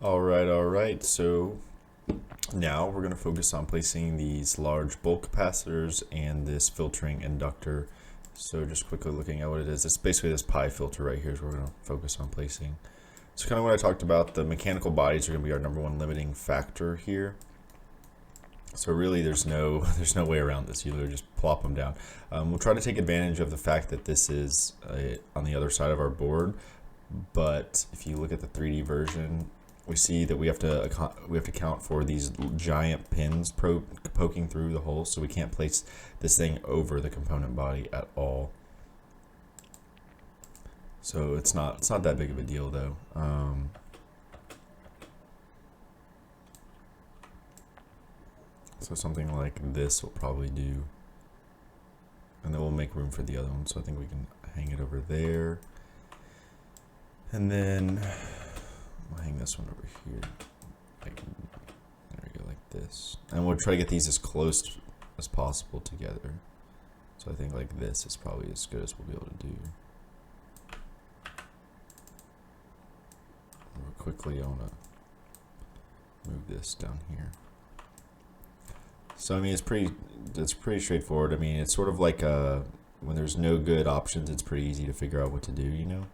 All right. So now we're going to focus on placing these large bulk capacitors and this filtering inductor. So just quickly looking at what it is, it's basically this pi filter right here is what we're going to focus on placing. So kind of what I talked about, the mechanical bodies are going to be our number one limiting factor here. So really there's no way around this. You literally just plop them down. We'll try to take advantage of the fact that this is on the other side of our board, but if you look at the 3D version, we see that we have to count for these giant pins poking through the hole, so we can't place this thing over the component body at all. So it's not that big of a deal though. So something like this will probably do, and then we'll make room for the other one. So I think we can hang it over there, and then we'll hang this one over here. There we go, like this. And we'll try to get these as close as possible together. So I think like this is probably as good as we'll be able to do. Real quickly, I want to move this down here. So I mean, it's pretty straightforward. I mean, it's sort of like when there's no good options, it's pretty easy to figure out what to do, you know?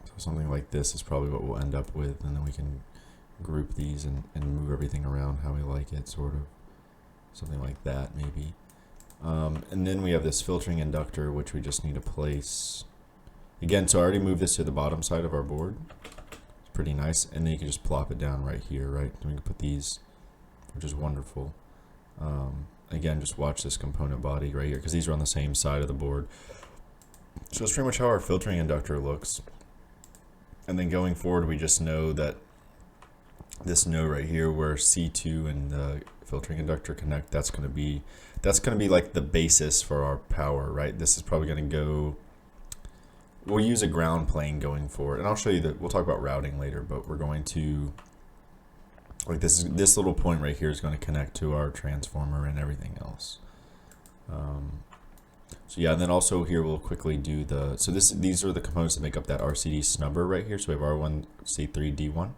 So something like this is probably what we'll end up with, and then we can group these and move everything around how we like it, sort of. Something like that, maybe. And then we have this filtering inductor, which we just need to place. Again, so I already moved this to the bottom side of our board. It's pretty nice. And then you can just plop it down right here, right? And we can put these, which is wonderful. Again, just watch this component body right here, because these are on the same side of the board. So that's pretty much how our filtering inductor looks. And then going forward, we just know that this node right here where C2 and the filtering inductor connect, that's going to be like the basis for our power, right? This is probably going to go, we'll use a ground plane going forward, and I'll show you that. We'll talk about routing later, but we're going to, like, this little point right here is going to connect to our transformer and everything else. So yeah, and then also here we'll quickly do the, so these are the components that make up that RCD snubber right here. So we have R1, C3, D1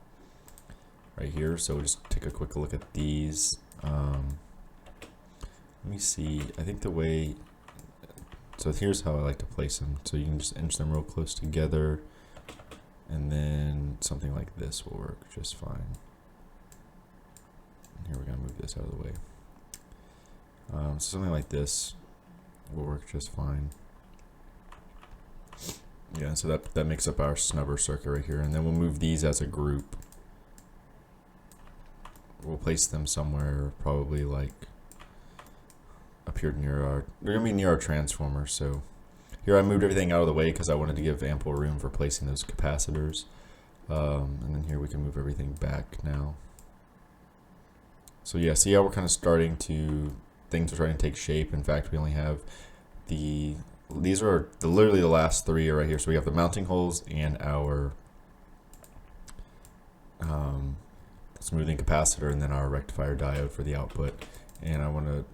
right here. So we'll just take a quick look at these. Let me see, I think the way, so here's how I like to place them. So you can just inch them real close together, and then something like this will work just fine. And here we're gonna move this out of the way. So something like this will work just fine. Yeah, so that makes up our snubber circuit right here, and then we'll move these as a group. We'll place them somewhere, probably like up here near our, they're gonna be near our transformer. So here I moved everything out of the way because I wanted to give ample room for placing those capacitors. And then here we can move everything back now. So yeah, see how we're kind of starting to, things are starting to take shape. In fact, we only have these are literally the last three right here. So we have the mounting holes and our smoothing capacitor, and then our rectifier diode for the output. And I want to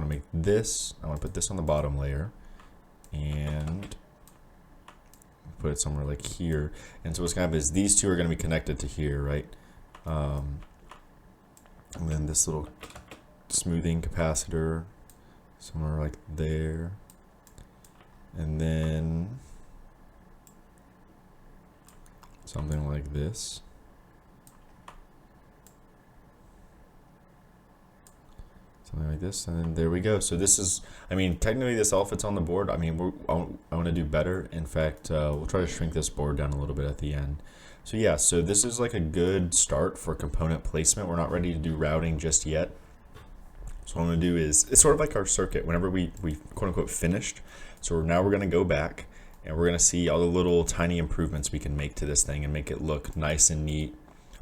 make this, I want to put this on the bottom layer and put it somewhere like here. And so what's going to happen is these two are going to be connected to here, right? And then this little smoothing capacitor somewhere like there, and then something like this. Something like this, and then there we go. So this is, I mean, technically this all fits on the board. I mean, I want to do better. In fact, we'll try to shrink this board down a little bit at the end. So yeah, so this is like a good start for component placement. We're not ready to do routing just yet. So what I'm going to do is, it's sort of like our circuit whenever we quote unquote finished. So now we're going to go back and we're going to see all the little tiny improvements we can make to this thing and make it look nice and neat,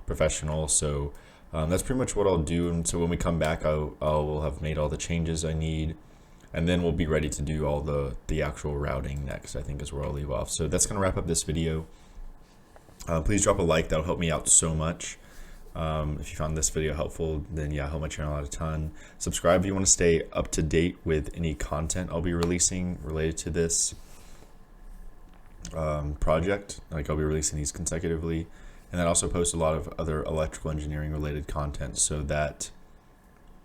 professional. So that's pretty much what I'll do. And so when we come back, we'll have made all the changes I need, and then we'll be ready to do all the actual routing next, I think is where I'll leave off. So that's going to wrap up this video. Please drop a like, that'll help me out so much. If you found this video helpful, then yeah, help my channel out a ton. Subscribe if you want to stay up to date with any content I'll be releasing related to this project. Like, I'll be releasing these consecutively. And then also post a lot of other electrical engineering related content, so that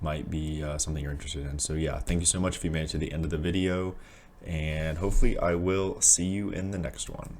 might be something you're interested in. So yeah, thank you so much if you made it to the end of the video, and hopefully I will see you in the next one.